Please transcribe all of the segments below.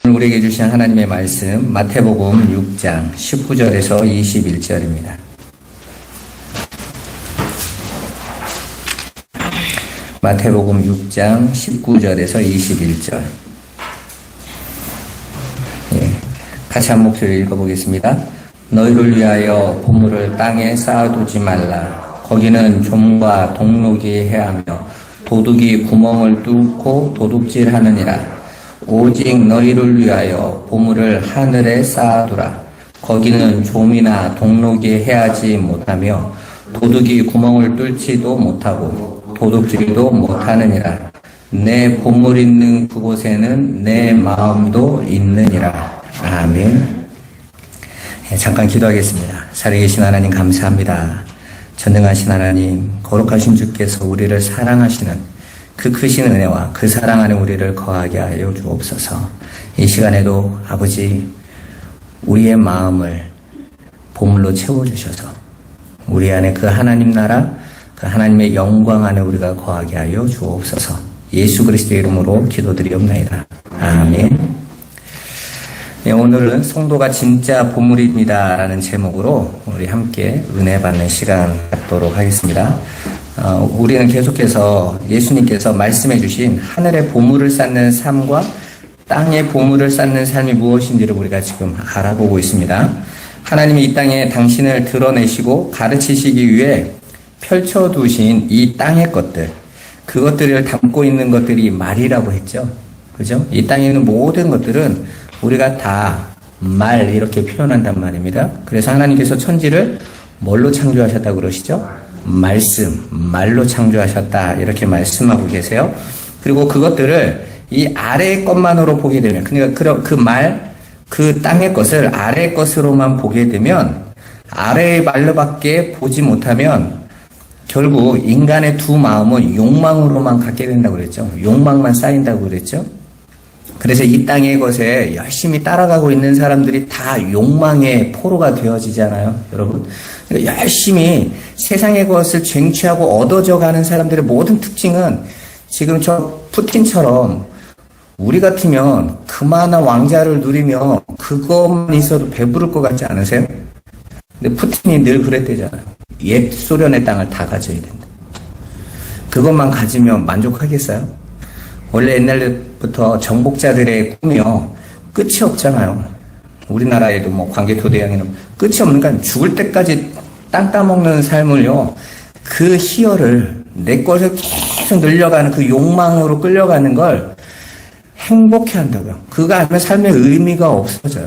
우리에게 주신 하나님의 말씀 마태복음 6장 19절에서 21절입니다. 마태복음 6장 19절에서 21절. 같이 한 목소리로 읽어보겠습니다. 너희를 위하여 보물을 땅에 쌓아두지 말라. 거기는 좀과 동록이 해하며 도둑이 구멍을 뚫고 도둑질하느니라. 오직 너희를 위하여 보물을 하늘에 쌓아두라. 거기는 좀이나 동록이 해하지 못하며 도둑이 구멍을 뚫지도 못하고 도둑질도 못하느니라. 내 보물 있는 그곳에는 내 마음도 있느니라. 아멘. 잠깐 기도하겠습니다. 살아계신 하나님 감사합니다. 전능하신 하나님, 거룩하신 주께서 우리를 사랑하시는 그 크신 은혜와 그 사랑 안에 우리를 거하게 하여 주옵소서. 이 시간에도 아버지, 우리의 마음을 보물로 채워주셔서 우리 안에 그 하나님 나라, 그 하나님의 영광 안에 우리가 거하게 하여 주옵소서. 예수 그리스도의 이름으로 기도드리옵나이다. 아멘. 네, 오늘은 성도가 진짜 보물입니다 라는 제목으로 우리 함께 은혜 받는 시간 갖도록 하겠습니다. 우리는 계속해서 예수님께서 말씀해 주신 하늘의 보물을 쌓는 삶과 땅의 보물을 쌓는 삶이 무엇인지를 우리가 지금 알아보고 있습니다. 하나님이 이 땅에 당신을 드러내시고 가르치시기 위해 펼쳐두신 이 땅의 것들, 그것들을 담고 있는 것들이 말이라고 했죠. 그죠? 이 땅에 있는 모든 것들은 우리가 다 말 이렇게 표현한단 말입니다. 그래서 하나님께서 천지를 뭘로 창조하셨다고 그러시죠? 말씀, 말로 창조하셨다 이렇게 말씀하고 계세요. 그리고 그것들을 이 아래의 것만으로 보게 되면, 그러니까 그 말, 그 땅의 것을 아래의 것으로만 보게 되면, 아래의 말로밖에 보지 못하면 결국 인간의 두 마음은 욕망으로만 갖게 된다고 그랬죠. 욕망만 쌓인다고 그랬죠. 그래서 이 땅의 것에 열심히 따라가고 있는 사람들이 다 욕망의 포로가 되어지잖아요, 여러분. 그러니까 열심히 세상의 것을 쟁취하고 얻어져 가는 사람들의 모든 특징은 지금 저 푸틴처럼 우리 같으면 그만한 왕자를 누리며 그것만 있어도 배부를 것 같지 않으세요? 근데 푸틴이 늘 그랬대잖아요. 옛 소련의 땅을 다 가져야 된다. 그것만 가지면 만족하겠어요? 원래 옛날부터 정복자들의 꿈이요, 끝이 없잖아요. 우리나라에도 뭐 광개토대왕에는 끝이 없는, 죽을 때까지 땅 따먹는 삶을요, 그 희열을, 내 것을 계속 늘려가는 그 욕망으로 끌려가는 걸 행복해 한다고요. 그거 아니면 삶의 의미가 없어져요.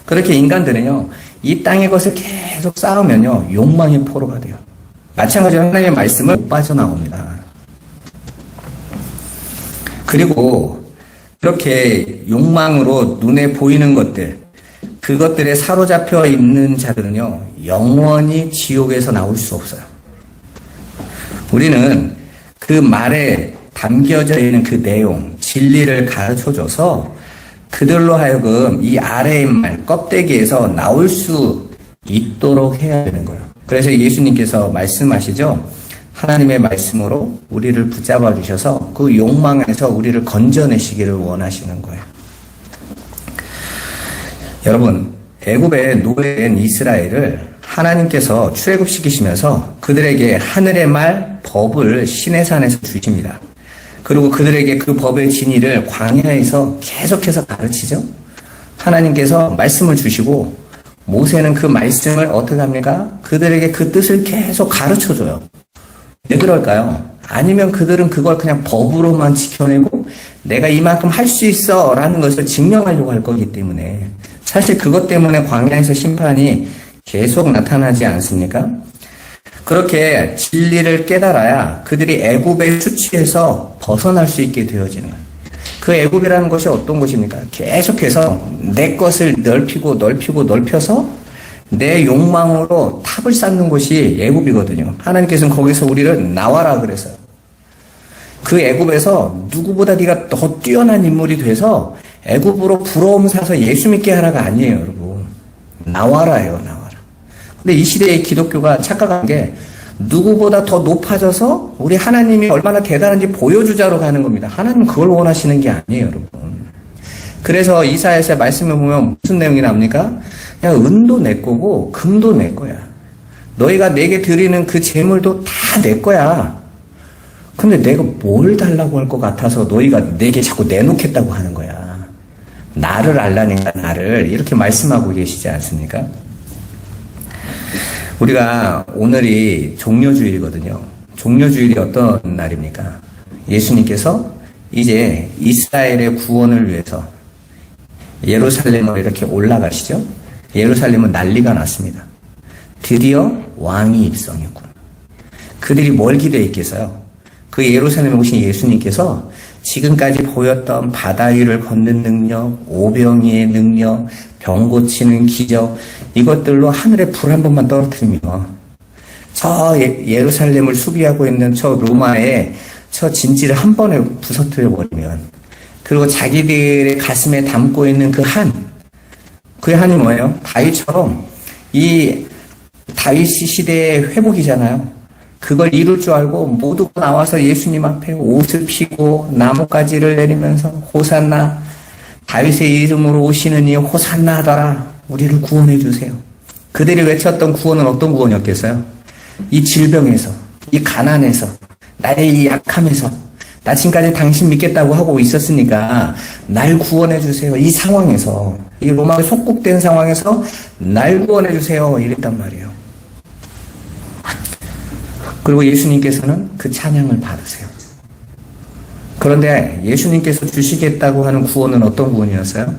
그렇게 인간들은요, 이 땅의 것을 계속 쌓으면요, 욕망의 포로가 돼요. 마찬가지로 하나님의 말씀을 못 빠져나옵니다. 그리고 이렇게 욕망으로 눈에 보이는 것들, 그것들에 사로잡혀 있는 자들은요, 영원히 지옥에서 나올 수 없어요. 우리는 그 말에 담겨져 있는 그 내용, 진리를 가르쳐줘서 그들로 하여금 이 아래의 말, 껍데기에서 나올 수 있도록 해야 되는 거예요. 그래서 예수님께서 말씀하시죠. 하나님의 말씀으로 우리를 붙잡아 주셔서 그 욕망에서 우리를 건져내시기를 원하시는 거예요. 여러분, 애굽에 노예된 이스라엘을 하나님께서 출애굽시키시면서 그들에게 하늘의 말, 법을 시내산에서 주십니다. 그리고 그들에게 그 법의 진리를 광야에서 계속해서 가르치죠. 하나님께서 말씀을 주시고 모세는 그 말씀을 어떻게 합니까? 그들에게 그 뜻을 계속 가르쳐줘요. 왜 그럴까요? 아니면 그들은 그걸 그냥 법으로만 지켜내고 내가 이만큼 할 수 있어 라는 것을 증명하려고 할 거기 때문에, 사실 그것 때문에 광야에서 심판이 계속 나타나지 않습니까? 그렇게 진리를 깨달아야 그들이 애굽의 수치에서 벗어날 수 있게 되어지는 거예요. 그 애굽이라는 것이 어떤 것입니까? 계속해서 내 것을 넓혀서 내 욕망으로 탑을 쌓는 곳이 애굽이거든요. 하나님께서는 거기서 우리를 나와라 그랬어요. 그 애굽에서 누구보다 네가 더 뛰어난 인물이 돼서 애굽으로 부러움 사서 예수 믿게 하라가 아니에요, 여러분. 나와라예요, 나와라. 근데 이 시대의 기독교가 착각한 게 누구보다 더 높아져서 우리 하나님이 얼마나 대단한지 보여주자로 가는 겁니다. 하나님은 그걸 원하시는 게 아니에요, 여러분. 그래서 이사야서의 말씀을 보면 무슨 내용이 나옵니까? 야, 은도 내 거고 금도 내 거야. 너희가 내게 드리는 그 재물도 다 내 거야. 근데 내가 뭘 달라고 할 것 같아서 너희가 내게 자꾸 내놓겠다고 하는 거야. 나를 알라니까 나를 이렇게 말씀하고 계시지 않습니까? 우리가 오늘이 종려주일이거든요. 종려주일이 어떤 날입니까? 예수님께서 이제 이스라엘의 구원을 위해서 예루살렘으로 이렇게 올라가시죠. 예루살렘은 난리가 났습니다. 드디어 왕이 입성했군. 그들이 뭘 기대해 있겠어요? 그 예루살렘에 오신 예수님께서 지금까지 보였던 바다 위를 걷는 능력, 오병이의 능력, 병 고치는 기적, 이것들로 하늘에 불 한 번만 떨어뜨리며 저 예루살렘을 수비하고 있는 저 로마의 저 진지를 한 번에 부서뜨려 버리면, 그리고 자기들의 가슴에 담고 있는 그 한이 뭐예요? 다윗처럼 이 다윗 시대의 회복이잖아요. 그걸 이룰 줄 알고 모두가 나와서 예수님 앞에 옷을 피고 나뭇가지를 내리면서 호산나, 다윗의 이름으로 오시는 이 호산나 하더라, 우리를 구원해 주세요. 그들이 외쳤던 구원은 어떤 구원이었겠어요? 이 질병에서, 이 가난에서, 나의 이 약함에서, 나 지금까지 당신 믿겠다고 하고 있었으니까 날 구원해 주세요. 이 상황에서, 이 로마에 속국된 상황에서 날 구원해 주세요, 이랬단 말이에요. 그리고 예수님께서는 그 찬양을 받으세요. 그런데 예수님께서 주시겠다고 하는 구원은 어떤 구원이었어요?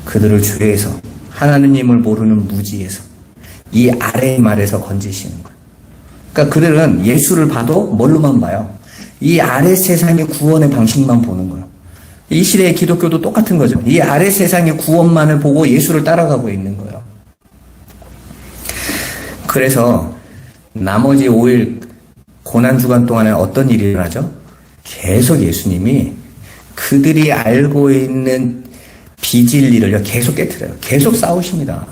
그들을 죄에서, 하나님을 모르는 무지에서, 이 아래의 말에서 건지시는 거예요. 그러니까 그들은 예수를 봐도 뭘로만 봐요? 이 아래 세상의 구원의 방식만 보는 거예요. 이 시대의 기독교도 똑같은 거죠. 이 아래 세상의 구원만을 보고 예수를 따라가고 있는 거예요. 그래서 나머지 5일 고난주간 동안에 어떤 일이 일어나죠? 계속 예수님이 그들이 알고 있는 비진리를 계속 깨트려요. 계속 싸우십니다.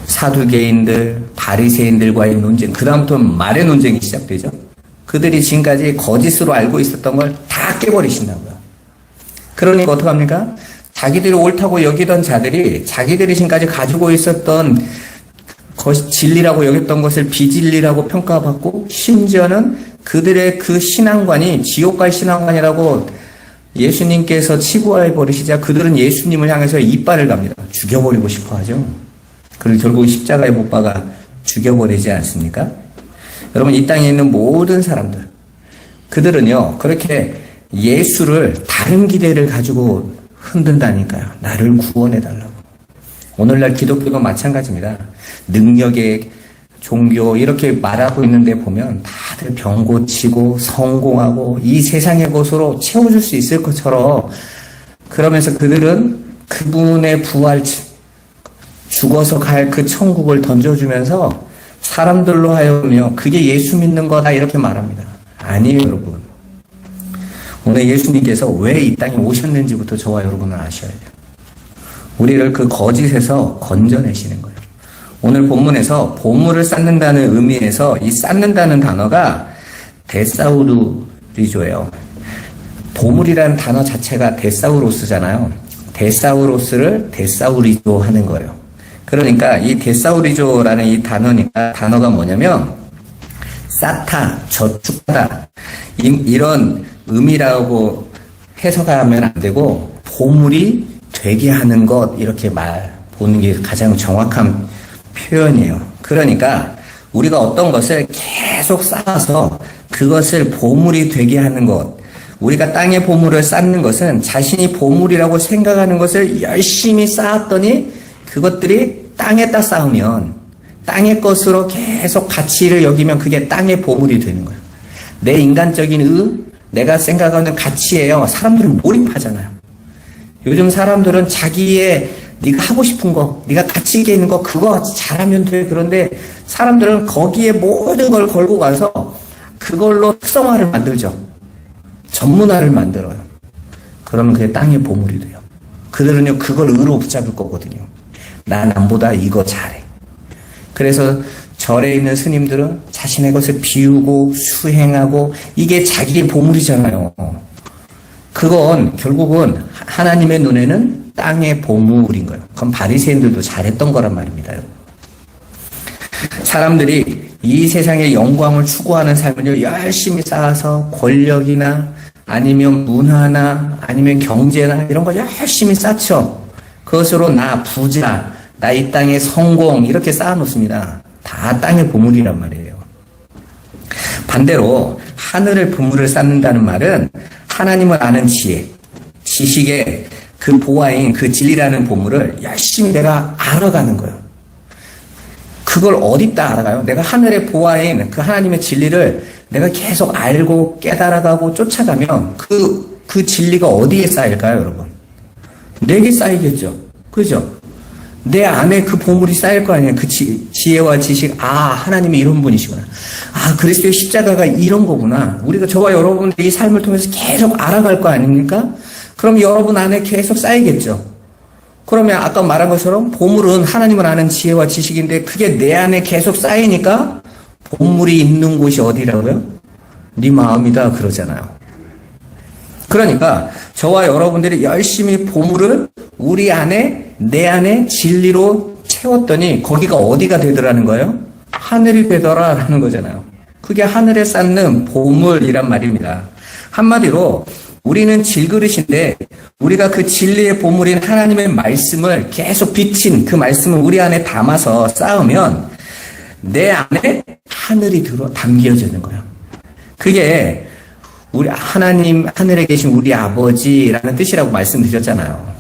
사두개인들, 바리새인들과의 논쟁, 그 다음부터 말의 논쟁이 시작되죠. 그들이 지금까지 거짓으로 알고 있었던 걸 다 깨버리신다고요. 그러니까 어떡합니까? 자기들이 옳다고 여기던 자들이 자기들이 지금까지 가지고 있었던 진리라고 여겼던 것을 비진리라고 평가받고, 심지어는 그들의 그 신앙관이 지옥갈 신앙관이라고 예수님께서 치부해 버리시자 그들은 예수님을 향해서 이빨을 갑니다. 죽여버리고 싶어 하죠. 그리고 결국 십자가에 못 박아 죽여버리지 않습니까? 여러분, 이 땅에 있는 모든 사람들, 그들은요, 그렇게 예수를 다른 기대를 가지고 흔든다니까요. 나를 구원해달라고. 오늘날 기독교도 마찬가지입니다. 능력의 종교 이렇게 말하고 있는데 보면 다들 병 고치고 성공하고 이 세상의 것으로 채워줄 수 있을 것처럼, 그러면서 그들은 그분의 부활, 죽어서 갈 그 천국을 던져주면서 사람들로 하여금요, 그게 예수 믿는 거다 이렇게 말합니다. 아니에요, 여러분. 오늘 예수님께서 왜 이 땅에 오셨는지부터 저와 여러분은 아셔야 돼요. 우리를 그 거짓에서 건져내시는 거예요. 오늘 본문에서 보물을 쌓는다는 의미에서 이 쌓는다는 단어가 데사우루리조예요. 보물이라는 단어 자체가 데사우로스잖아요. 데사우로스를 데사우리조 하는 거예요. 그러니까 이 데사우리조라는 이 단어가 뭐냐면 쌓다, 저축하다, 이런 의미라고 해석하면 안 되고 보물이 되게 하는 것, 이렇게 보는 게 가장 정확한 표현이에요. 그러니까 우리가 어떤 것을 계속 쌓아서 그것을 보물이 되게 하는 것, 우리가 땅에 보물을 쌓는 것은 자신이 보물이라고 생각하는 것을 열심히 쌓았더니 그것들이 땅에다 쌓으면, 땅의 것으로 계속 가치를 여기면 그게 땅의 보물이 되는 거예요. 내 인간적인 내가 생각하는 가치예요. 사람들은 몰입하잖아요. 요즘 사람들은 자기의 네가 하고 싶은 거, 네가 가치 있게 있는 거, 그거 잘하면 돼. 그런데 사람들은 거기에 모든 걸 걸고 가서 그걸로 특성화를 만들죠. 전문화를 만들어요. 그러면 그게 땅의 보물이 돼요. 그들은요, 그걸 의로 붙잡을 거거든요. 나 남보다 이거 잘해. 그래서 절에 있는 스님들은 자신의 것을 비우고 수행하고, 이게 자기의 보물이잖아요. 그건 결국은 하나님의 눈에는 땅의 보물인 거예요. 그건 바리새인들도 잘했던 거란 말입니다. 사람들이 이 세상의 영광을 추구하는 삶을 열심히 쌓아서 권력이나 아니면 문화나 아니면 경제나 이런 걸 열심히 쌓죠. 그것으로 나 부자, 나 이 땅의 성공 이렇게 쌓아놓습니다. 다 땅의 보물이란 말이에요. 반대로 하늘의 보물을 쌓는다는 말은 하나님을 아는 지혜, 지식의 그 보화인 그 진리라는 보물을 열심히 내가 알아가는 거예요. 그걸 어디다 알아가요? 내가 하늘의 보화인 그 하나님의 진리를 내가 계속 알고 깨달아가고 쫓아가면 그 진리가 어디에 쌓일까요, 여러분? 내게 쌓이겠죠. 그죠? 내 안에 그 보물이 쌓일 거 아니에요. 그 지혜와 지식. 아, 하나님이 이런 분이시구나. 아, 그리스도의 십자가가 이런 거구나. 우리가 저와 여러분들 이 삶을 통해서 계속 알아갈 거 아닙니까? 그럼 여러분 안에 계속 쌓이겠죠. 그러면 아까 말한 것처럼 보물은 하나님을 아는 지혜와 지식인데 그게 내 안에 계속 쌓이니까 보물이 있는 곳이 어디라고요? 네 마음이다 그러잖아요. 그러니까 저와 여러분들이 열심히 보물을 우리 안에 내 안에 진리로 채웠더니 거기가 어디가 되더라는 거예요? 하늘이 되더라라는 거잖아요. 그게 하늘에 쌓는 보물이란 말입니다. 한마디로 우리는 질그릇인데 우리가 그 진리의 보물인 하나님의 말씀을 계속 비친 그 말씀을 우리 안에 담아서 쌓으면 내 안에 하늘이 담겨져 있는 거예요. 그게 우리 하나님 하늘에 계신 우리 아버지라는 뜻이라고 말씀드렸잖아요.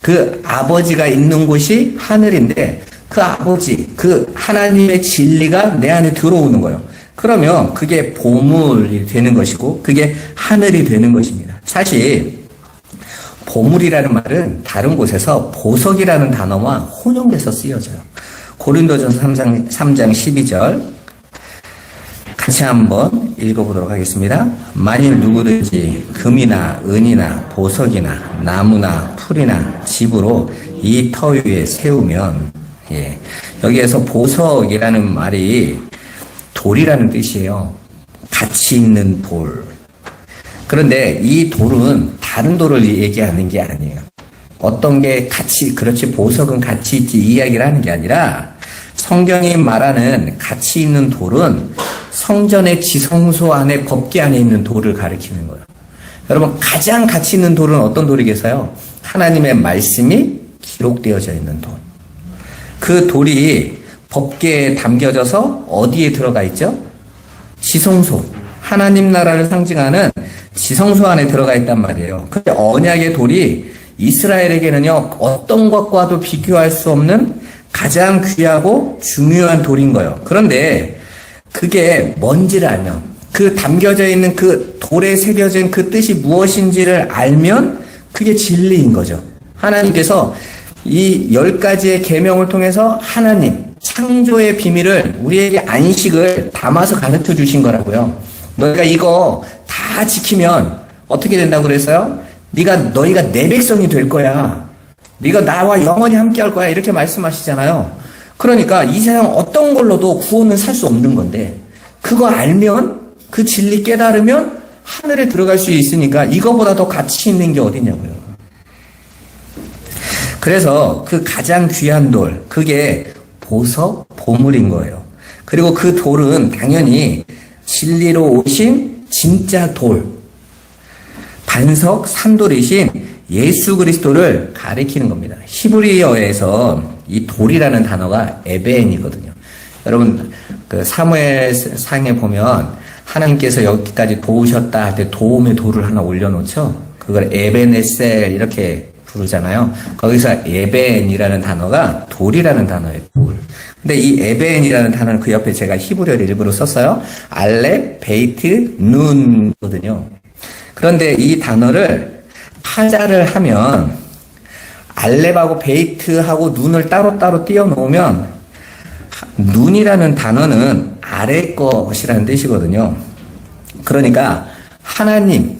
그 아버지가 있는 곳이 하늘인데 그 아버지, 그 하나님의 진리가 내 안에 들어오는 거예요. 그러면 그게 보물이 되는 것이고 그게 하늘이 되는 것입니다. 사실 보물이라는 말은 다른 곳에서 보석이라는 단어와 혼용돼서 쓰여져요. 고린도전서 3장 12절 같이 한번 읽어보도록 하겠습니다. 만일 누구든지 금이나 은이나 보석이나 나무나 풀이나 집으로 이 터 위에 세우면 여기에서 보석이라는 말이 돌이라는 뜻이에요. 가치 있는 돌. 그런데 이 돌은 다른 돌을 얘기하는 게 아니에요. 어떤 게 그렇지 보석은 가치 있지 이 이야기를 하는 게 아니라 성경이 말하는 가치 있는 돌은 성전의 지성소 안에 법궤 안에 있는 돌을 가리키는 거예요. 여러분 가장 가치 있는 돌은 어떤 돌이겠어요? 하나님의 말씀이 기록되어져 있는 돌. 그 돌이 법궤에 담겨져서 어디에 들어가 있죠? 지성소. 하나님 나라를 상징하는 지성소 안에 들어가 있단 말이에요. 그 언약의 돌이 이스라엘에게는요, 어떤 것과도 비교할 수 없는 가장 귀하고 중요한 돌인 거예요. 그런데 그게 뭔지를 알면, 그 담겨져 있는 그 돌에 새겨진 그 뜻이 무엇인지를 알면 그게 진리인 거죠. 하나님께서 이 10가지의 계명을 통해서 하나님, 창조의 비밀을 우리에게 안식을 담아서 가르쳐 주신 거라고요. 너희가 이거 다 지키면 어떻게 된다고 그랬어요? 너희가 내 백성이 될 거야. 네가 나와 영원히 함께 할 거야. 이렇게 말씀하시잖아요. 그러니까 이 세상 어떤 걸로도 구원은 살 수 없는 건데 그거 알면 그 진리 깨달으면 하늘에 들어갈 수 있으니까 이거보다 더 가치 있는 게 어디냐고요. 그래서 그 가장 귀한 돌, 그게 보석, 보물인 거예요. 그리고 그 돌은 당연히 진리로 오신 진짜 돌, 반석, 산돌이신 예수 그리스도를 가리키는 겁니다. 히브리어에서 이 돌이라는 단어가 에벤이거든요. 여러분 그 사무엘상에 보면 하나님께서 여기까지 도우셨다 할 때 도움의 돌을 하나 올려놓죠. 그걸 에벤에셀 이렇게 부르잖아요. 거기서 에벤이라는 단어가 돌이라는 단어예요. 돌. 근데 이 에벤이라는 단어는 그 옆에 제가 히브리어를 일부러 썼어요. 알렙, 베이트, 눈거든요. 그런데 이 단어를 파자를 하면 알렙하고 베이트하고 눈을 따로따로 띄워놓으면 눈이라는 단어는 아래 것이라는 뜻이거든요. 그러니까 하나님의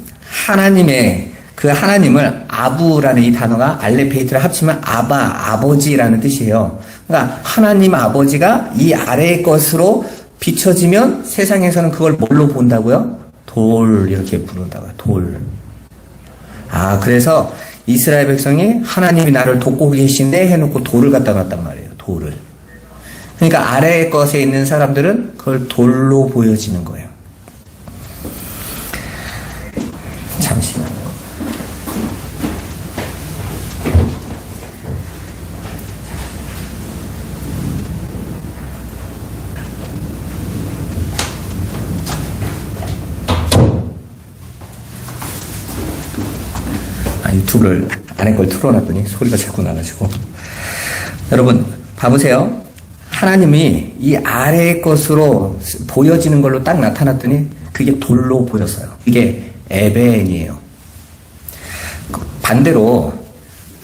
그 하나님을 아부라는 이 단어가 알렙 베이트를 합치면 아버지라는 뜻이에요. 그러니까 하나님 아버지가 이 아래의 것으로 비춰지면 세상에서는 그걸 뭘로 본다고요? 돌 이렇게 부른다고요. 돌. 그래서 이스라엘 백성이 하나님이 나를 돕고 계시네 해놓고 돌을 갖다 놨단 말이에요. 돌을. 그러니까 아래의 것에 있는 사람들은 그걸 돌로 보여지는 거예요. 잠시만요. 유튜브를 안에 걸 틀어놨더니 소리가 자꾸 나가지고. 여러분 봐보세요. 하나님이 이 아래의 것으로 보여지는 걸로 딱 나타났더니 그게 돌로 보였어요. 이게 에벤이에요. 반대로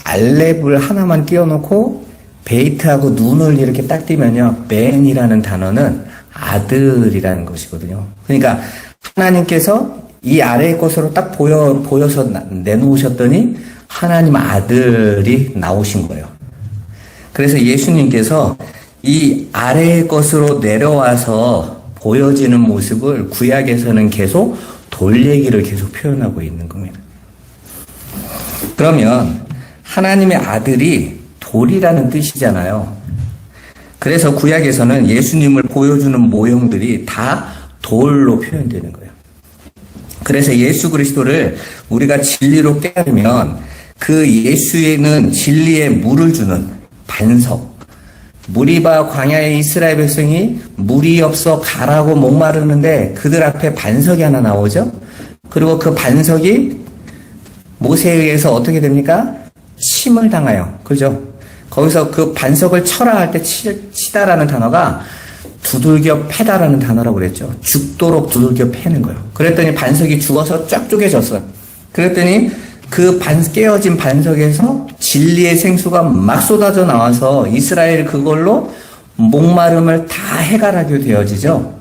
알렙을 하나만 끼워놓고 베이트하고 눈을 이렇게 딱 띄면요, 벤이라는 단어는 아들이라는 것이거든요. 그러니까 하나님께서 이 아래의 것으로 딱 보여서 내놓으셨더니 하나님 아들이 나오신 거예요. 그래서 예수님께서 이 아래의 것으로 내려와서 보여지는 모습을 구약에서는 계속 돌 얘기를 계속 표현하고 있는 겁니다. 그러면 하나님의 아들이 돌이라는 뜻이잖아요. 그래서 구약에서는 예수님을 보여주는 모형들이 다 돌로 표현되는 거예요. 그래서 예수 그리스도를 우리가 진리로 깨달으면 그 예수에는 진리의 물을 주는 반석, 무리바 광야의 이스라엘 백성이 물이 없어 가라고 목마르는데 그들 앞에 반석이 하나 나오죠. 그리고 그 반석이 모세에 의해서 어떻게 됩니까? 침을 당해요. 그죠? 거기서 그 반석을 쳐라 할 때 치다라는 단어가 두들겨 패다라는 단어라고 그랬죠. 죽도록 두들겨 패는 거예요. 그랬더니 반석이 죽어서 쫙 쪼개졌어요. 그랬더니 그 깨어진 반석에서 진리의 생수가 막 쏟아져 나와서 이스라엘 그걸로 목마름을 다 해결하게 되어지죠.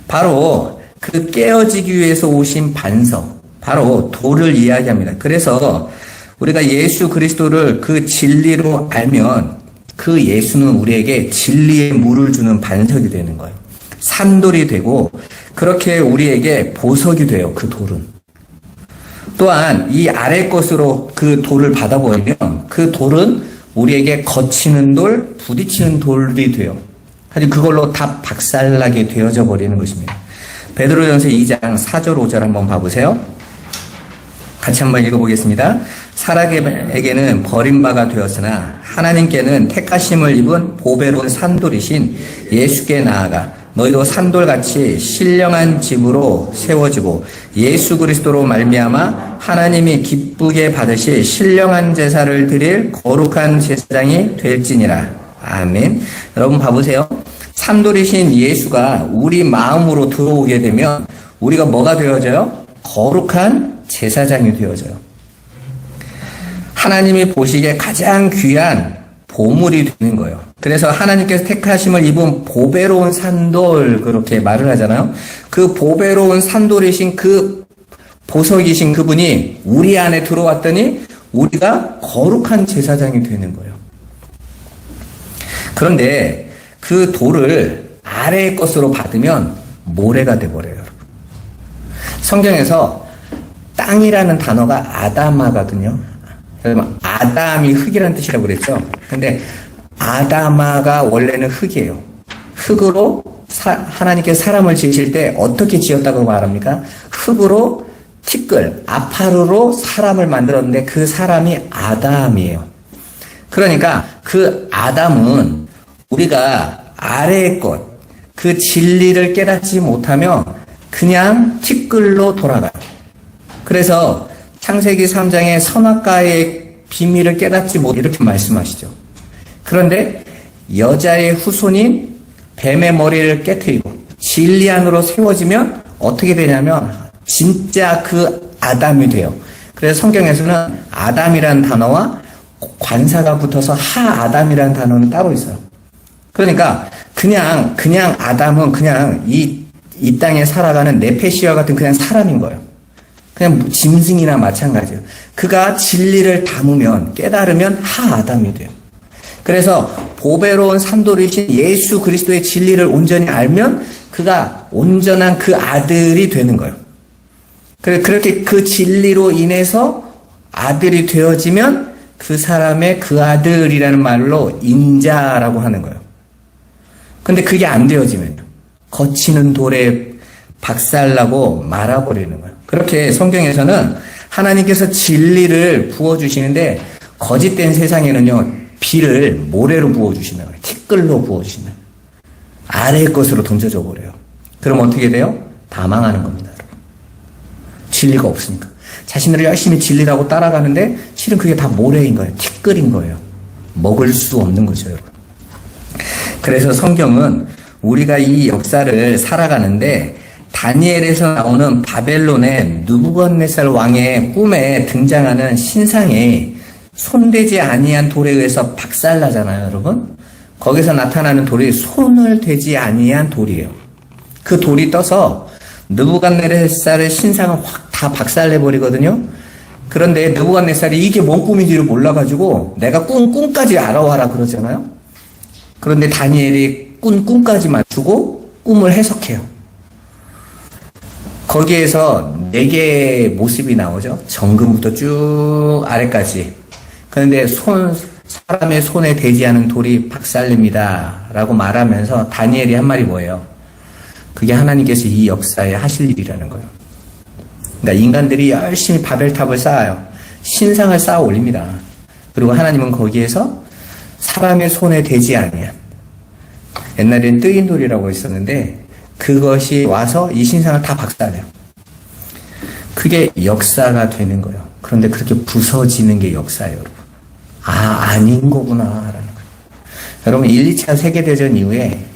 바로 그 깨어지기 위해서 오신 반석, 바로 돌을 이야기합니다. 그래서 우리가 예수 그리스도를 그 진리로 알면 그 예수는 우리에게 진리의 물을 주는 반석이 되는 거예요. 산돌이 되고 그렇게 우리에게 보석이 돼요. 그 돌은. 또한 이 아래 것으로 그 돌을 받아보면 그 돌은 우리에게 거치는 돌, 부딪히는 돌이 돼요. 하지만 그걸로 다 박살나게 되어져 버리는 것입니다. 베드로전서 2장 4절 5절 한번 봐보세요. 같이 한번 읽어보겠습니다. 사람에게는 버림바가 되었으나 하나님께는 택하심을 입은 보배로운 산돌이신 예수께 나아가 너희도 산돌같이 신령한 집으로 세워지고 예수 그리스도로 말미암아 하나님이 기쁘게 받으실 신령한 제사를 드릴 거룩한 제사장이 될지니라. 아멘. 여러분 봐보세요. 산돌이신 예수가 우리 마음으로 들어오게 되면 우리가 뭐가 되어져요? 거룩한 제사장이 되어져요. 하나님이 보시기에 가장 귀한 보물이 되는 거예요. 그래서 하나님께서 택하심을 입은 보배로운 산돌 그렇게 말을 하잖아요. 그 보배로운 산돌이신 그 보석이신 그분이 우리 안에 들어왔더니 우리가 거룩한 제사장이 되는 거예요. 그런데 그 돌을 아래의 것으로 받으면 모래가 돼버려요. 여러분. 성경에서 땅이라는 단어가 아다마거든요. 여러분, 아담이 흙이라는 뜻이라고 그랬죠. 근데 아다마가 원래는 흙이에요. 흙으로 하나님께서 사람을 지으실 때 어떻게 지었다고 말합니까? 흙으로 티끌, 아파르로 사람을 만들었는데 그 사람이 아담이에요. 그러니까 그 아담은 우리가 아래의 것, 그 진리를 깨닫지 못하면 그냥 티끌로 돌아가요. 그래서 창세기 3장의 선악과의 비밀을 깨닫지 못 이렇게 말씀하시죠. 그런데 여자의 후손인 뱀의 머리를 깨트리고 진리 안으로 세워지면 어떻게 되냐면 진짜 그 아담이 돼요. 그래서 성경에서는 아담이라는 단어와 관사가 붙어서 하아담이라는 단어는 따로 있어요. 그러니까 그냥 아담은 그냥 이 땅에 살아가는 네페시와 같은 그냥 사람인 거예요. 그냥 짐승이나 마찬가지예요. 그가 진리를 담으면 깨달으면 하아담이 돼요. 그래서 보배로운 산돌이신 예수 그리스도의 진리를 온전히 알면 그가 온전한 그 아들이 되는 거예요. 그렇게 그 진리로 인해서 아들이 되어지면 그 사람의 그 아들이라는 말로 인자라고 하는 거예요. 근데 그게 안 되어지면 거치는 돌에 박살나고 말아버리는 거예요. 그렇게 성경에서는 하나님께서 진리를 부어주시는데 거짓된 세상에는요, 비를 모래로 부어주시는 거예요. 티끌로 부어주시는 거예요. 아래의 것으로 던져져 버려요. 그럼 어떻게 돼요? 다 망하는 겁니다, 여러분. 진리가 없으니까. 자신들을 열심히 진리라고 따라가는데 실은 그게 다 모래인 거예요. 티끌인 거예요. 먹을 수 없는 거죠, 여러분. 그래서 성경은 우리가 이 역사를 살아가는데 다니엘에서 나오는 바벨론의 느부갓네살 왕의 꿈에 등장하는 신상이 손대지 아니한 돌에 의해서 박살나잖아요, 여러분. 거기서 나타나는 돌이 손을 대지 아니한 돌이에요. 그 돌이 떠서 느부갓네살의 신상을 확 다 박살내버리거든요. 그런데 느부갓네살이 이게 뭔 꿈인지를 몰라가지고 내가 꿈까지 알아와라 그러잖아요. 그런데 다니엘이 꿈까지 맞추고 꿈을 해석해요. 거기에서 4개의 모습이 나오죠. 정금부터 쭉 아래까지. 그런데 사람의 손에 대지 않은 돌이 박살냅니다 라고 말하면서 다니엘이 한 말이 뭐예요? 그게 하나님께서 이 역사에 하실 일이라는 거예요. 그러니까 인간들이 열심히 바벨탑을 쌓아요. 신상을 쌓아 올립니다. 그리고 하나님은 거기에서 사람의 손에 대지 아니한, 옛날에는 뜨인 돌이라고 있었는데 그것이 와서 이 신상을 다 박살내요. 그게 역사가 되는 거예요. 그런데 그렇게 부서지는 게 역사예요, 여러분. 아닌 거구나 라는 거예요. 여러분, 1, 2차 세계대전 이후에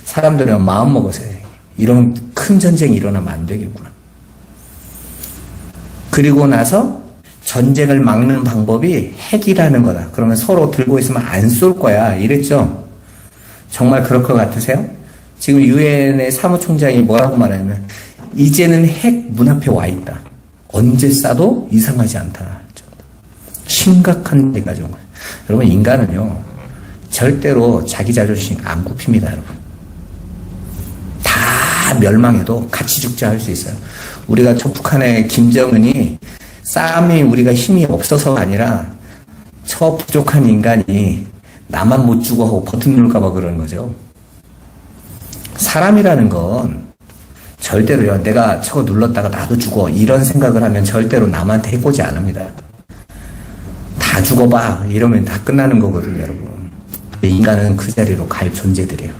사람들은 마음 먹었어요. 이런 큰 전쟁이 일어나면 안 되겠구나. 그리고 나서 전쟁을 막는 방법이 핵이라는 거다. 그러면 서로 들고 있으면 안 쏠 거야. 이랬죠. 정말 그럴 것 같으세요? 지금 유엔의 사무총장이 뭐라고 말하냐면 이제는 핵 문 앞에 와 있다. 언제 쏴도 이상하지 않다. 심각한 데까지 온 거예요. 여러분, 인간은요 절대로 자기 자존심 안 굽힙니다, 여러분. 다 멸망해도 같이 죽자 할 수 있어요. 우리가 저 북한의 김정은이 싸움이 우리가 힘이 없어서가 아니라 저 부족한 인간이 나만 못 죽어 하고 버튼 누를까봐 그러는 거죠. 사람이라는 건 절대로요, 내가 저거 눌렀다가 나도 죽어 이런 생각을 하면 절대로 남한테 해보지 않습니다. 다 죽어봐 이러면 다 끝나는 거거든요, 여러분. 인간은 그 자리로 갈 존재들이에요.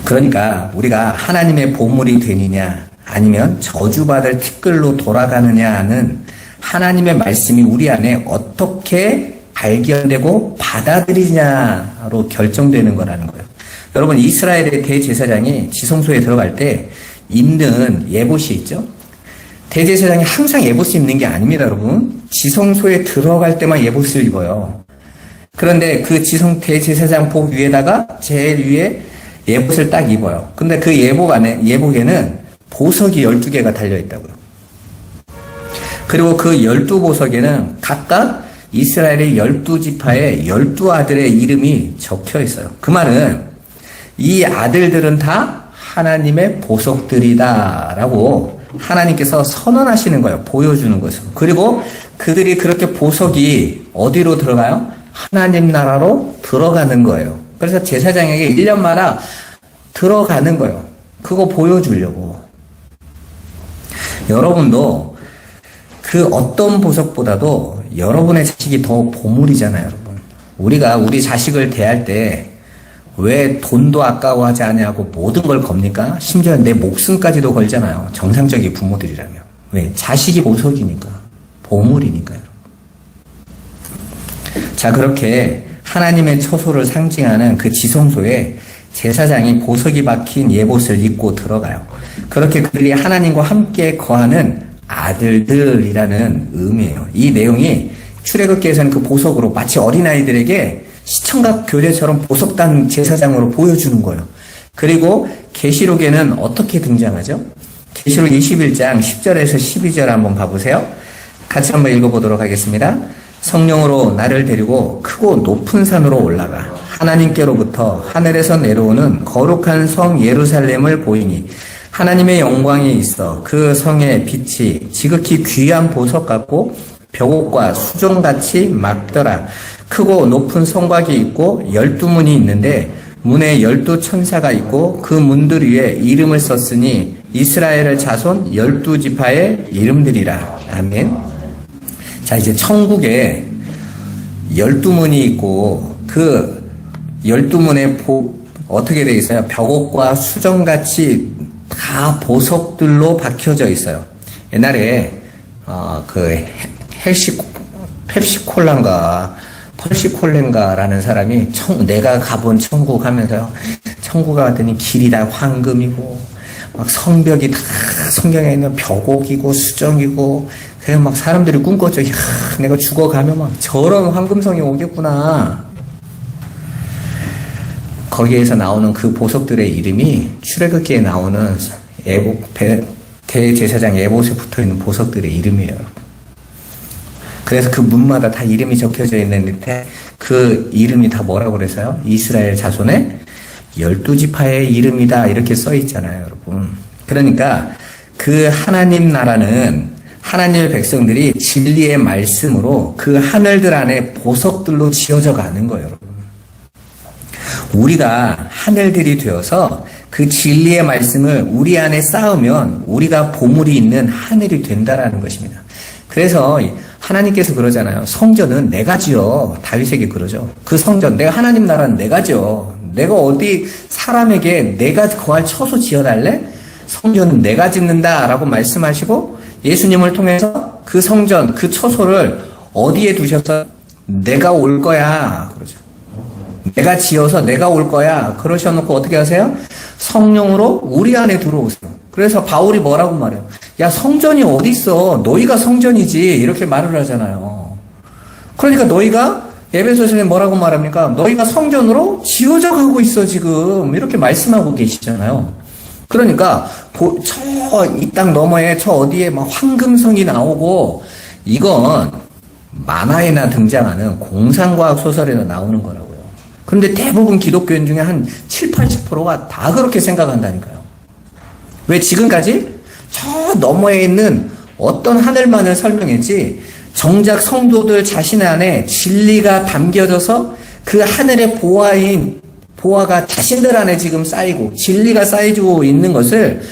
그러니까 우리가 하나님의 보물이 되느냐 아니면 저주받을 티끌로 돌아가느냐는 하나님의 말씀이 우리 안에 어떻게 발견되고 받아들이냐로 결정되는 거라는 거예요. 여러분, 이스라엘의 대제사장이 지성소에 들어갈 때 입는 예봇이 있죠. 대제사장이 항상 예봇을 입는 게 아닙니다, 여러분. 지성소에 들어갈 때만 예봇을 입어요. 그런데 그 대제사장 복 위에다가 제일 위에 예복을 딱 입어요. 근데 그 예복에는 보석이 12개가 달려있다고요. 그리고 그 12보석에는 각각 이스라엘의 12지파의 12아들의 이름이 적혀 있어요. 그 말은 이 아들들은 다 하나님의 보석들이다 라고 하나님께서 선언하시는 거예요. 보여주는 거죠. 그리고 그들이 그렇게 보석이 어디로 들어가요? 하나님 나라로 들어가는 거예요. 그래서 제사장에게 1년마다 들어가는 거예요. 그거 보여주려고. 여러분도 그 어떤 보석보다도 여러분의 자식이 더 보물이잖아요, 여러분. 우리가 우리 자식을 대할 때 왜 돈도 아까워하지 않냐고 모든 걸 겁니까? 심지어 내 목숨까지도 걸잖아요. 정상적인 부모들이라면. 왜? 자식이 보석이니까. 보물이니까요. 자, 그렇게 하나님의 처소를 상징하는 그 지성소에 제사장이 보석이 박힌 예봇을 입고 들어가요. 그렇게 그들이 하나님과 함께 거하는 아들들이라는 의미예요. 이 내용이 출애굽기에서는 그 보석으로 마치 어린아이들에게 시청각 교대처럼 보석단 제사장으로 보여주는 거예요. 그리고 계시록에는 어떻게 등장하죠? 계시록 21장 10절에서 12절 한번 봐보세요. 같이 한번 읽어보도록 하겠습니다. 성령으로 나를 데리고 크고 높은 산으로 올라가 하나님께로부터 하늘에서 내려오는 거룩한 성 예루살렘을 보이니 하나님의 영광이 있어 그 성의 빛이 지극히 귀한 보석 같고 벽옥과 수종같이 막더라. 크고 높은 성곽이 있고 12문이 있는데 문에 12천사가 있고 그 문들 위에 이름을 썼으니 이스라엘의 자손 12지파의 이름들이라. 아멘. 자, 이제 천국에 12문이 있고 그 12문에 어떻게 되어 있어요? 벽옥과 수정같이 다 보석들로 박혀져 있어요. 옛날에 그 펩시콜라인가 펄시콜렌가라는 사람이 내가 가본 천국 하면서요. 천국 갔더니 길이 다 황금이고 막 성벽이 다 성경에 있는 벽옥이고 수정이고 그래서 막 사람들이 꿈꿨죠. 야, 내가 죽어가면 막 저런 황금성이 오겠구나. 거기에서 나오는 그 보석들의 이름이 출애굽기에 나오는 대제사장 에봇에 붙어있는 보석들의 이름이에요. 그래서 그 문마다 다 이름이 적혀져 있는데 그 이름이 다 뭐라고 그래서요? 이스라엘 자손의 12지파의 이름이다 이렇게 써 있잖아요, 여러분. 그러니까 그 하나님 나라는 하나님의 백성들이 진리의 말씀으로 그 하늘들 안에 보석들로 지어져 가는 거예요, 여러분. 우리가 하늘들이 되어서 그 진리의 말씀을 우리 안에 쌓으면 우리가 보물이 있는 하늘이 된다라는 것입니다. 그래서 하나님께서 그러잖아요. 성전은 내가 지어. 다윗에게 그러죠. 그 성전, 내가 하나님 나라는 내가 지어. 내가 어디 사람에게 내가 거할 처소 지어달래? 성전은 내가 짓는다라고 말씀하시고 예수님을 통해서 그 성전, 그 처소를 어디에 두셔서 내가 올 거야. 그러죠. 내가 지어서 내가 올 거야. 그러셔놓고 어떻게 하세요? 성령으로 우리 안에 들어오세요. 그래서 바울이 뭐라고 말해요? 야, 성전이 어디 있어? 너희가 성전이지. 이렇게 말을 하잖아요. 그러니까 너희가 에베소서에 뭐라고 말합니까? 너희가 성전으로 지어져 가고 있어 지금. 이렇게 말씀하고 계시잖아요. 그러니까 이 땅 너머에 저 어디에 막 황금성이 나오고 이건 만화에나 등장하는 공상과학 소설에나 나오는 거라고요. 그런데 대부분 기독교인 중에 한 7, 80%가 다 그렇게 생각한다니까요. 왜 지금까지 저 너머에 있는 어떤 하늘만을 설명했지 정작 성도들 자신 안에 진리가 담겨져서 그 하늘의 보화가 자신들 안에 지금 쌓이고 진리가 쌓이고 있는 것을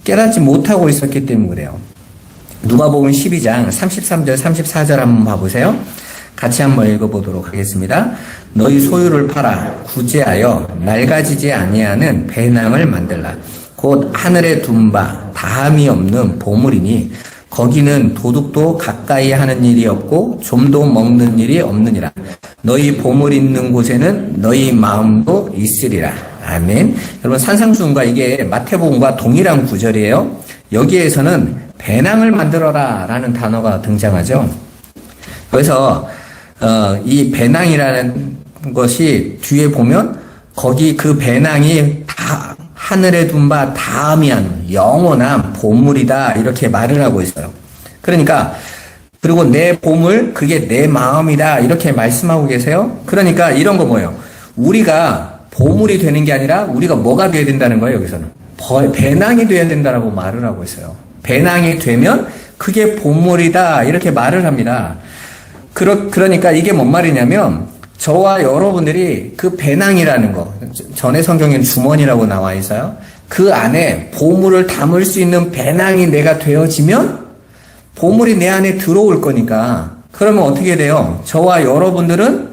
깨닫지 못하고 있었기 때문에 그래요. 누가복음 12장 33절 34절 한번 봐보세요. 같이 한번 읽어보도록 하겠습니다. 너희 소유를 팔아 구제하여 낡아지지 아니하는 배낭을 만들라. 곧 하늘에 둔 바 다함이 없는 보물이니 거기는 도둑도 가까이 하는 일이 없고 좀도 먹는 일이 없느니라. 너희 보물 있는 곳에는 너희 마음도 있으리라. 아멘. 여러분 산상수훈과 이게 마태복음과 동일한 구절이에요. 여기에서는 배낭을 만들어라 라는 단어가 등장하죠. 그래서 이 배낭이라는 것이 뒤에 보면 거기 그 배낭이 다 하늘에 둔 바 다함이한 영원한 보물이다 이렇게 말을 하고 있어요. 그러니까 그리고 내 보물 그게 내 마음이다 이렇게 말씀하고 계세요. 그러니까 이런 거 뭐예요? 우리가 보물이 되는 게 아니라 우리가 뭐가 돼야 된다는 거예요. 여기서는 배낭이 돼야 된다라고 말을 하고 있어요. 배낭이 되면 그게 보물이다 이렇게 말을 합니다. 그러니까 이게 뭔 말이냐면 저와 여러분들이 그 배낭이라는 거, 전에 성경에는 주머니라고 나와 있어요. 그 안에 보물을 담을 수 있는 배낭이 내가 되어지면 보물이 내 안에 들어올 거니까 그러면 어떻게 돼요? 저와 여러분들은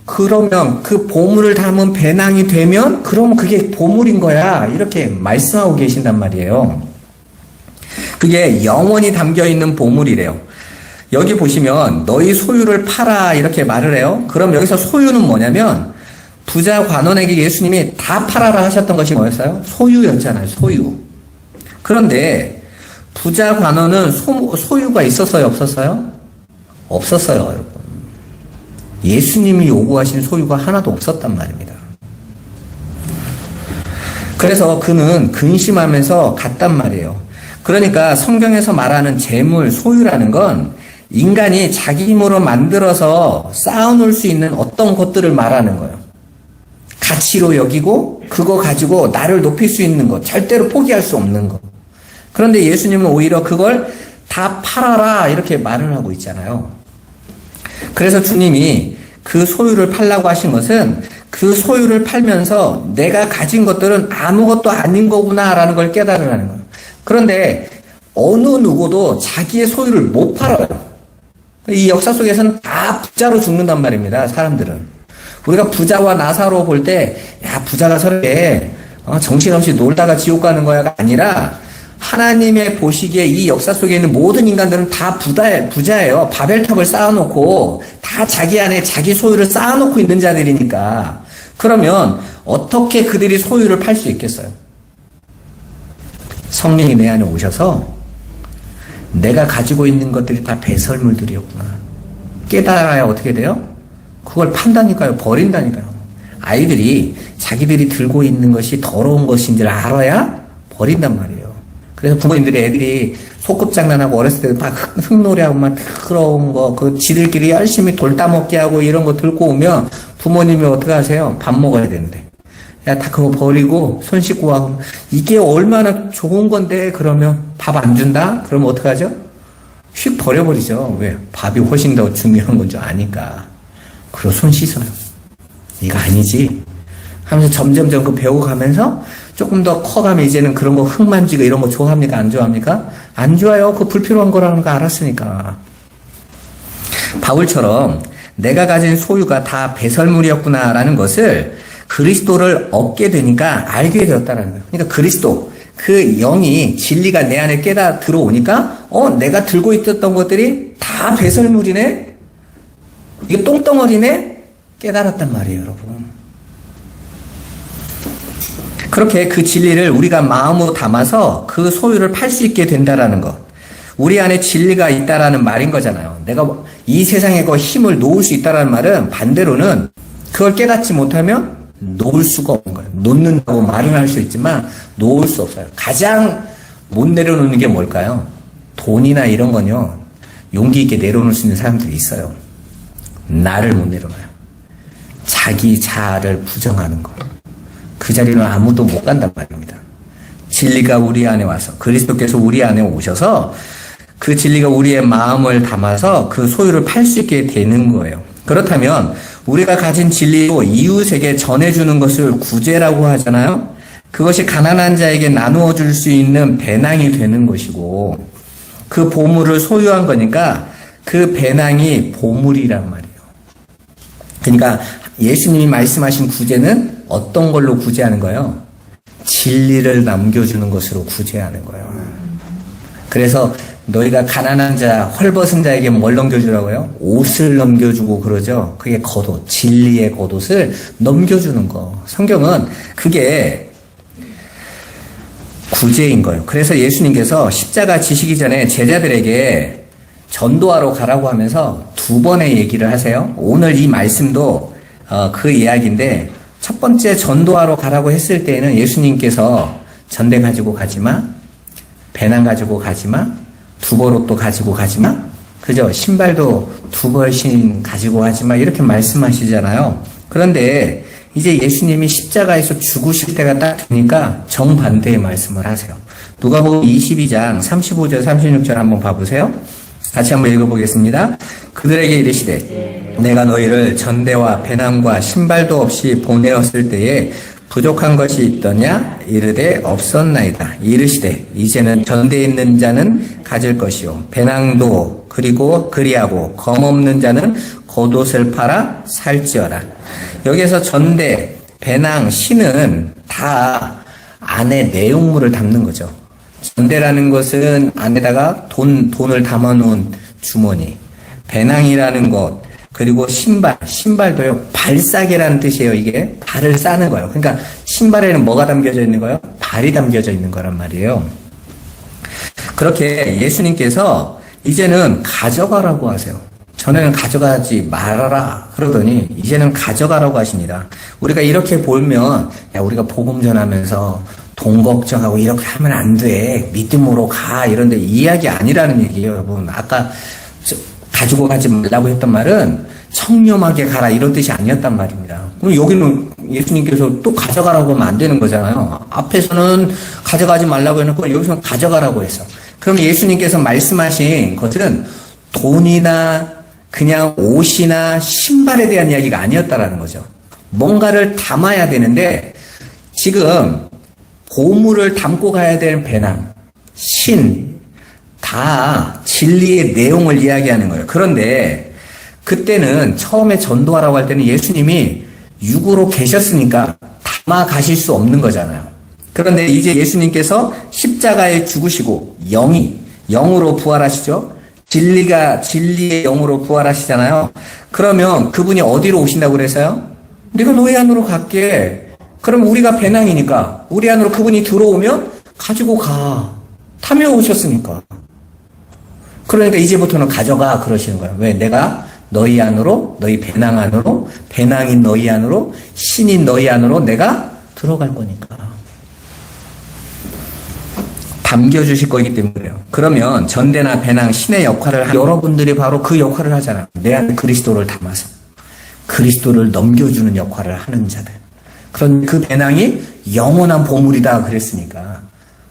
그러면 그 보물을 담은 배낭이 되면 그러면 그게 보물인 거야 이렇게 말씀하고 계신단 말이에요. 그게 영원히 담겨있는 보물이래요. 여기 보시면 너희 소유를 팔아 이렇게 말을 해요. 그럼 여기서 소유는 뭐냐면 부자 관원에게 예수님이 다 팔아라 하셨던 것이 뭐였어요? 소유였잖아요. 소유. 그런데 부자 관원은 소유가 있었어요? 없었어요? 없었어요, 여러분. 예수님이 요구하신 소유가 하나도 없었단 말입니다. 그래서 그는 근심하면서 갔단 말이에요. 그러니까 성경에서 말하는 재물, 소유라는 건 인간이 자기 힘으로 만들어서 쌓아놓을 수 있는 어떤 것들을 말하는 거예요. 가치로 여기고 그거 가지고 나를 높일 수 있는 것, 절대로 포기할 수 없는 것. 그런데 예수님은 오히려 그걸 다 팔아라 이렇게 말을 하고 있잖아요. 그래서 주님이 그 소유를 팔라고 하신 것은 그 소유를 팔면서 내가 가진 것들은 아무것도 아닌 거구나라는 걸 깨달으라는 거예요. 그런데 어느 누구도 자기의 소유를 못 팔아요. 이 역사 속에서는 다 부자로 죽는단 말입니다. 사람들은. 우리가 부자와 나사로 볼 때 야 부자가 저렇게 정신없이 놀다가 지옥 가는 거야가 아니라 하나님의 보시기에 이 역사 속에 있는 모든 인간들은 다 부자예요. 바벨탑을 쌓아놓고 다 자기 안에 자기 소유를 쌓아놓고 있는 자들이니까. 그러면 어떻게 그들이 소유를 팔 수 있겠어요? 성령이 내 안에 오셔서 내가 가지고 있는 것들이 다 배설물들이었구나. 깨달아야 어떻게 돼요? 그걸 판다니까요. 버린다니까요. 아이들이 자기들이 들고 있는 것이 더러운 것인 줄 알아야 버린단 말이에요. 그래서 부모님들이 애들이 소꿉장난하고 어렸을 때 막 흙놀이하고 막 더러운 거, 그 지들끼리 열심히 돌 따먹기 하고 이런 거 들고 오면 부모님이 어떻게 하세요? 밥 먹어야 되는데. 야, 다 그거 버리고 손 씻고 와. 이게 얼마나 좋은 건데 그러면 밥 안 준다? 그러면 어떡하죠? 휙 버려버리죠. 왜? 밥이 훨씬 더 중요한 건 줄 아니까. 그리고 손 씻어요. 이거 아니지. 하면서 점점점 그 배워가면서 조금 더 커가면 이제는 그런 거 흙 만지고 이런 거 좋아합니까? 안 좋아합니까? 안 좋아요. 그거 불필요한 거라는 거 알았으니까. 바울처럼 내가 가진 소유가 다 배설물이었구나라는 것을 그리스도를 얻게 되니까 알게 되었다는 거예요. 그러니까 그리스도, 그 영이 진리가 내 안에 깨닫 들어오니까 내가 들고 있었던 것들이 다 배설물이네? 이게 똥덩어리네? 깨달았단 말이에요, 여러분. 그렇게 그 진리를 우리가 마음으로 담아서 그 소유를 팔 수 있게 된다라는 것. 우리 안에 진리가 있다라는 말인 거잖아요. 내가 이 세상에 그 힘을 놓을 수 있다라는 말은 반대로는 그걸 깨닫지 못하면 놓을 수가 없는 거예요. 놓는다고 말은 할 수 있지만 놓을 수 없어요. 가장 못 내려놓는 게 뭘까요? 돈이나 이런 건요. 용기 있게 내려놓을 수 있는 사람들이 있어요. 나를 못 내려놔요. 자기 자아를 부정하는 거. 그 자리는 아무도 못 간단 말입니다. 진리가 우리 안에 와서 그리스도께서 우리 안에 오셔서 그 진리가 우리의 마음을 담아서 그 소유를 팔 수 있게 되는 거예요. 그렇다면 우리가 가진 진리로 이웃에게 전해주는 것을 구제라고 하잖아요. 그것이 가난한 자에게 나누어 줄 수 있는 배낭이 되는 것이고 그 보물을 소유한 거니까 그 배낭이 보물이란 말이에요. 그러니까 예수님이 말씀하신 구제는 어떤 걸로 구제하는 거예요? 진리를 남겨주는 것으로 구제하는 거예요. 그래서 너희가 가난한 자, 헐벗은 자에게 뭘 넘겨주라고요? 옷을 넘겨주고 그러죠. 그게 겉옷, 진리의 겉옷을 넘겨주는 거. 성경은 그게 구제인 거예요. 그래서 예수님께서 십자가 지시기 전에 제자들에게 전도하러 가라고 하면서 두 번의 얘기를 하세요. 오늘 이 말씀도 그 이야기인데 첫 번째 전도하러 가라고 했을 때에는 예수님께서 전대 가지고 가지마, 배낭 가지고 가지마, 두벌옷도 가지고 가지마, 그죠? 신발도 두 벌씩 가지고 가지마 이렇게 말씀하시잖아요. 그런데 이제 예수님이 십자가에서 죽으실 때가 딱 되니까 정반대의 말씀을 하세요. 누가복음 22장 35절 36절 한번 봐보세요. 같이 한번 읽어보겠습니다. 그들에게 이르시되 내가 너희를 전대와 배낭과 신발도 없이 보내었을 때에 부족한 것이 있더냐? 이르되 없었나이다. 이르시되 이제는 전대에 있는 자는 가질 것이요 배낭도 그리고 그리하고 검없는 자는 겉옷을 팔아 살지어라. 여기에서 전대, 배낭, 신은 다 안에 내용물을 담는 거죠. 전대라는 것은 안에다가 돈을 담아놓은 주머니, 배낭이라는 것, 그리고 신발도요, 발싸개라는 뜻이에요. 이게 발을 싸는 거예요. 그러니까 신발에는 뭐가 담겨져 있는 거예요? 발이 담겨져 있는 거란 말이에요. 그렇게 예수님께서 이제는 가져가라고 하세요. 전에는 가져가지 말아라 그러더니 이제는 가져가라고 하십니다. 우리가 이렇게 보면 야 우리가 복음 전하면서 돈 걱정하고 이렇게 하면 안 돼. 믿음으로 가. 이런데 이야기 아니라는 얘기예요, 여러분. 아까 가지고 가지 말라고 했던 말은 청렴하게 가라 이런 뜻이 아니었단 말입니다. 그럼 여기는 예수님께서 또 가져가라고 하면 안 되는 거잖아요. 앞에서는 가져가지 말라고 해놓고 여기서는 가져가라고 했어. 그럼 예수님께서 말씀하신 것은 돈이나 그냥 옷이나 신발에 대한 이야기가 아니었다라는 거죠. 뭔가를 담아야 되는데 지금 보물을 담고 가야 되는 배낭, 신, 다 진리의 내용을 이야기하는 거예요. 그런데 그때는 처음에 전도하라고 할 때는 예수님이 육으로 계셨으니까 담아 가실 수 없는 거잖아요. 그런데 이제 예수님께서 십자가에 죽으시고 영으로 부활하시죠. 진리의 영으로 부활하시잖아요. 그러면 그분이 어디로 오신다고 그래서요? 네가 너희 안으로 갈게. 그럼 우리가 배낭이니까 우리 안으로 그분이 들어오면 가지고 가. 타며 오셨으니까. 그러니까 이제부터는 가져가 그러시는 거예요. 왜? 내가 너희 안으로, 너희 배낭 안으로, 배낭인 너희 안으로, 신인 너희 안으로 내가 들어갈 거니까. 담겨주실 거기 때문에요. 그러면 전대나 배낭, 신의 역할을 여러분들이 바로 그 역할을 하잖아요. 내 안에 그리스도를 담아서 그리스도를 넘겨주는 역할을 하는 자들. 그런 그 배낭이 영원한 보물이다 그랬으니까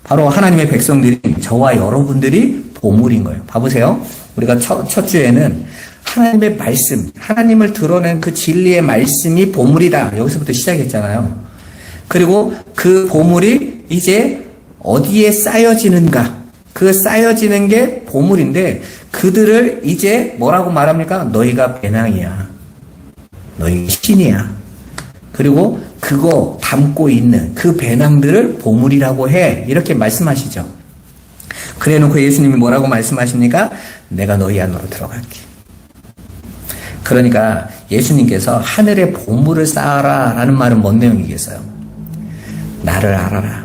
바로 하나님의 백성들이 저와 여러분들이 보물인 거예요. 봐보세요. 우리가 첫 주에는 하나님의 말씀, 하나님을 드러낸 그 진리의 말씀이 보물이다. 여기서부터 시작했잖아요. 그리고 그 보물이 이제 어디에 쌓여지는가? 그 쌓여지는 게 보물인데 그들을 이제 뭐라고 말합니까? 너희가 배낭이야. 너희가 신이야. 그리고 그거 담고 있는 그 배낭들을 보물이라고 해. 이렇게 말씀하시죠. 그래 놓고 예수님이 뭐라고 말씀하십니까? 내가 너희 안으로 들어갈게. 그러니까 예수님께서 하늘에 보물을 쌓아라 라는 말은 뭔 내용이겠어요? 나를 알아라.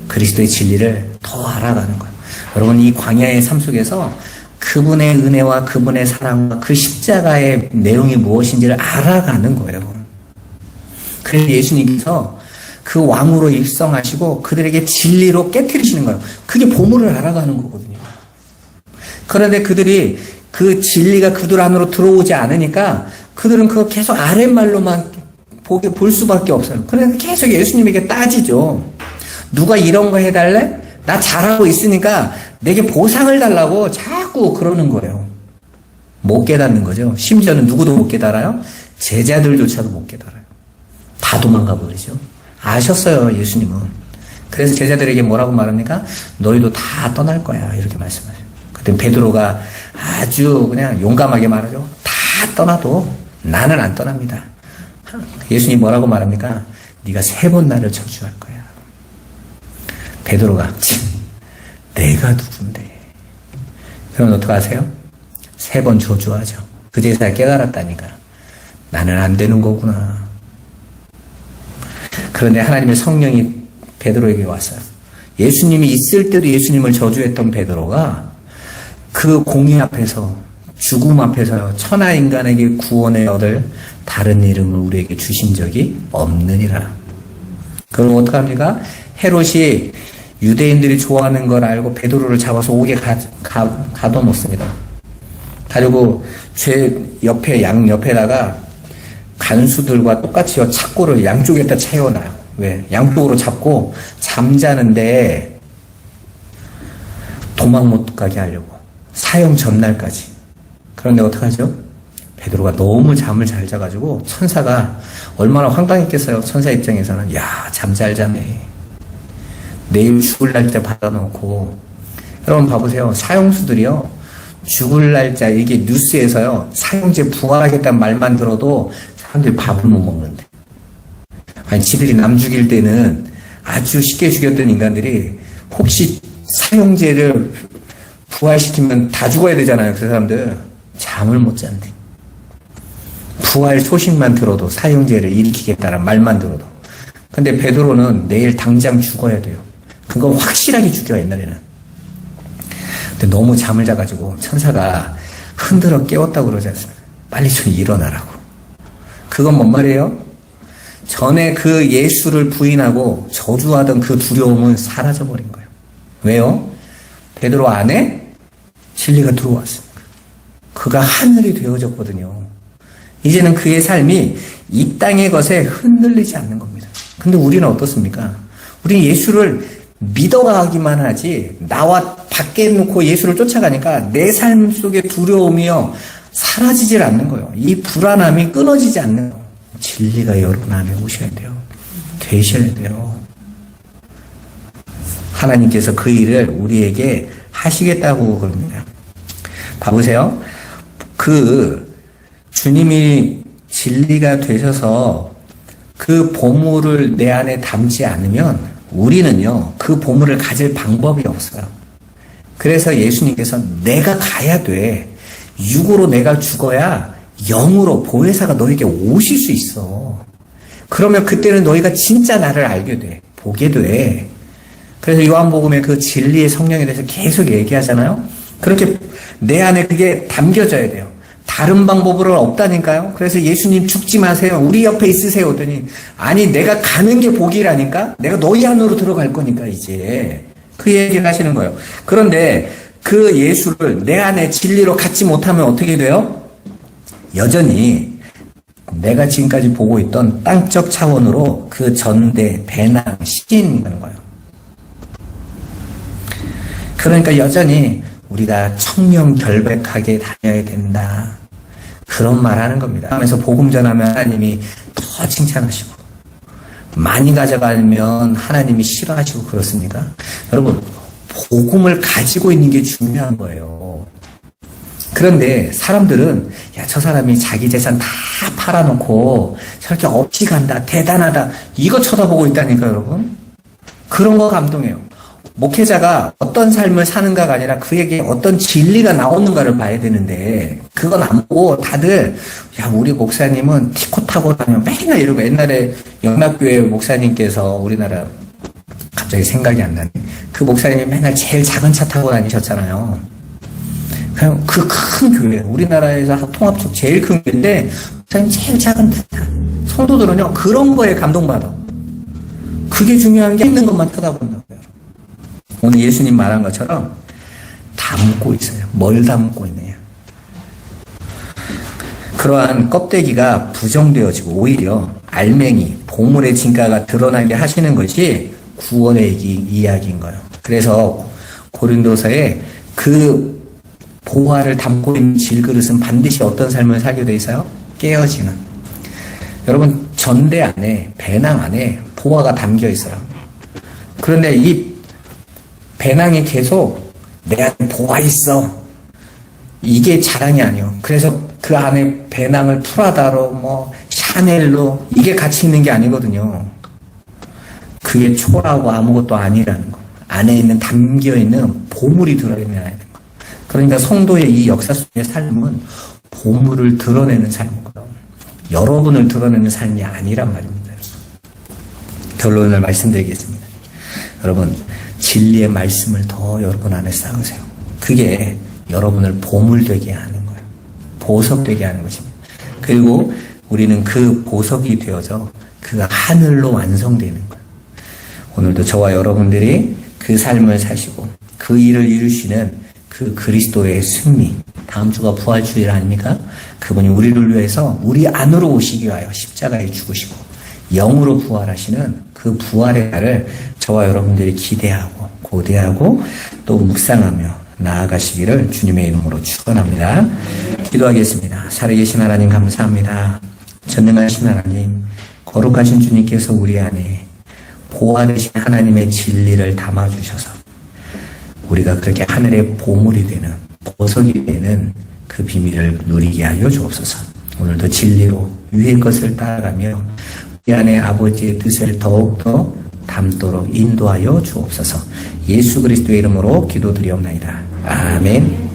그리스도의 진리를 더 알아가는 거예요. 여러분 이 광야의 삶 속에서 그분의 은혜와 그분의 사랑과 그 십자가의 내용이 무엇인지를 알아가는 거예요. 그래서 예수님께서 그 왕으로 입성하시고 그들에게 진리로 깨트리시는 거예요. 그게 보물을 알아가는 거거든요. 그런데 그들이 그 진리가 그들 안으로 들어오지 않으니까 그들은 그거 계속 아랫말로만 볼 수밖에 없어요. 그래서 계속 예수님에게 따지죠. 누가 이런 거 해달래? 나 잘하고 있으니까 내게 보상을 달라고 자꾸 그러는 거예요. 못 깨닫는 거죠. 심지어는 누구도 못 깨달아요. 제자들조차도 못 깨달아요. 다 도망가 버리죠. 아셨어요, 예수님은. 그래서 제자들에게 뭐라고 말합니까? 너희도 다 떠날 거야. 이렇게 말씀하세요. 그때 베드로가 아주 그냥 용감하게 말하죠. 다 떠나도 나는 안 떠납니다. 예수님 뭐라고 말합니까? 네가 3번 나를 저주할 거야. 베드로가 내가 누군데? 그럼 어떡하세요? 3번 저주하죠. 그제서야 깨달았다니까. 나는 안 되는 거구나. 그런데 하나님의 성령이 베드로에게 왔어요. 예수님이 있을 때도 예수님을 저주했던 베드로가 그 공의 앞에서 죽음 앞에서 천하 인간에게 구원을 얻을 다른 이름을 우리에게 주신 적이 없느니라. 그럼 어떡합니까? 헤롯이 유대인들이 좋아하는 걸 알고 베드로를 잡아서 옥에 가둬놓습니다. 가지고 양 옆에다가 간수들과 똑같이 착고를 양쪽에다 채워놔요. 왜? 양쪽으로 잡고 잠자는데 도망 못 가게 하려고. 사형 전날까지. 그런데 어떡하죠? 베드로가 너무 잠을 잘 자가지고 천사가 얼마나 황당했겠어요. 천사 입장에서는. 야, 잠 잘 자네. 내일 죽을 날짜 받아놓고. 여러분 봐보세요. 사형수들이요. 죽을 날짜 이게 뉴스에서요. 사형제 부활하겠다는 말만 들어도 사람들이 밥을 못 먹는데. 아니 지들이 남 죽일 때는 아주 쉽게 죽였던 인간들이 혹시 사형제를 부활시키면 다 죽어야 되잖아요. 그 사람들. 잠을 못 잔대. 부활 소식만 들어도 사형제를 일으키겠다는 말만 들어도. 근데 베드로는 내일 당장 죽어야 돼요. 그거 확실하게 죽여 옛날에는. 근데 너무 잠을 자가지고 천사가 흔들어 깨웠다고 그러지 않습니까? 빨리 좀 일어나라고. 그건 뭔 말이에요? 전에 그 예수를 부인하고 저주하던 그 두려움은 사라져버린 거예요. 왜요? 베드로 안에 진리가 들어왔습니다. 그가 하늘이 되어졌거든요. 이제는 그의 삶이 이 땅의 것에 흔들리지 않는 겁니다. 근데 우리는 어떻습니까? 우리는 예수를 믿어가기만 하지 나와 밖에 놓고 예수를 쫓아가니까 내 삶 속에 두려움이요 사라지질 않는 거예요. 이 불안함이 끊어지지 않는 거예요. 진리가 여러분 안에 오셔야 돼요. 되셔야 돼요. 하나님께서 그 일을 우리에게 하시겠다고 그럽니다. 봐보세요. 그 주님이 진리가 되셔서 그 보물을 내 안에 담지 않으면 우리는요, 그 보물을 가질 방법이 없어요. 그래서 예수님께서 내가 가야 돼. 육으로 내가 죽어야 영으로 보혜사가 너에게 오실 수 있어. 그러면 그때는 너희가 진짜 나를 알게 돼. 보게 돼. 그래서 요한복음에 그 진리의 성령에 대해서 계속 얘기하잖아요. 그렇게 내 안에 그게 담겨져야 돼요. 다른 방법으로는 없다니까요. 그래서 예수님 죽지 마세요. 우리 옆에 있으세요. 그러더니 아니 내가 가는 게 복이라니까. 내가 너희 안으로 들어갈 거니까 이제. 그 얘기를 하시는 거예요. 그런데 그 예수를 내 안에 진리로 갖지 못하면 어떻게 돼요? 여전히 내가 지금까지 보고 있던 땅적 차원으로 그 전대, 배낭, 시인하는 거예요. 그러니까 여전히 우리가 청명결백하게 다녀야 된다. 그런 말 하는 겁니다. 하면서 복음 전하면 하나님이 더 칭찬하시고 많이 가져가면 하나님이 싫어하시고 그렇습니다. 여러분 복음을 가지고 있는 게 중요한 거예요. 그런데 사람들은 야, 저 사람이 자기 재산 다 팔아놓고 저렇게 없이 간다, 대단하다 이거 쳐다보고 있다니까 여러분. 그런 거 감동해요. 목회자가 어떤 삶을 사는가가 아니라 그에게 어떤 진리가 나오는가를 봐야 되는데 그건 안 보고 다들 야 우리 목사님은 티코 타고 다녀 맨날 이러고 옛날에 영락교회 목사님께서 우리나라 갑자기 생각이 안 나네. 그 목사님이 맨날 제일 작은 차 타고 다니셨잖아요. 그냥 그 큰 교회 우리나라에서 통합적 제일 큰 교회인데 목사님 제일 작은 차 성도들은요 그런 거에 감동받아. 그게 중요한 게 있는 것만 쳐다본다고요. 오늘 예수님 말한 것처럼 담고 있어요. 뭘 담고 있느냐. 그러한 껍데기가 부정되어지고 오히려 알맹이, 보물의 진가가 드러나게 하시는 것이 구원의 이야기인 거예요. 그래서 고린도서에 그 보화를 담고 있는 질그릇은 반드시 어떤 삶을 살게 돼 있어요? 깨어지는. 여러분 전대 안에, 배낭 안에 보화가 담겨 있어요. 그런데 이 배낭이 계속 내 안에 보화 있어. 이게 자랑이 아니에요. 그래서 그 안에 배낭을 프라다로 뭐 샤넬로 이게 같이 있는 게 아니거든요. 그게 초라하고 아무것도 아니라는 거. 안에 있는 담겨있는 보물이 들어있는 거. 그러니까 성도의 이 역사 속의 삶은 보물을 드러내는 삶이고요. 여러분을 드러내는 삶이 아니란 말입니다. 결론을 말씀드리겠습니다. 여러분 진리의 말씀을 더 여러분 안에 쌓으세요. 그게 여러분을 보물되게 하는 거예요. 보석되게 하는 것입니다. 그리고 우리는 그 보석이 되어져 그 하늘로 완성되는 거예요. 오늘도 저와 여러분들이 그 삶을 사시고 그 일을 이루시는 그 그리스도의 승리, 다음 주가 부활주일 아닙니까? 그분이 우리를 위해서 우리 안으로 오시기 위하여 십자가에 죽으시고 영으로 부활하시는 그 부활의 날을 저와 여러분들이 기대하고 고대하고 또 묵상하며 나아가시기를 주님의 이름으로 축원합니다. 기도하겠습니다. 살아계신 하나님 감사합니다. 전능하신 하나님, 거룩하신 주님께서 우리 안에 보화되신 하나님의 진리를 담아주셔서 우리가 그렇게 하늘의 보물이 되는 보석이 되는 그 비밀을 누리게 하여 주옵소서. 오늘도 진리로 위의 것을 따라가며 우리 안에 아버지의 뜻을 더욱더 담도록 인도하여 주옵소서. 예수 그리스도의 이름으로 기도드리옵나이다. 아멘.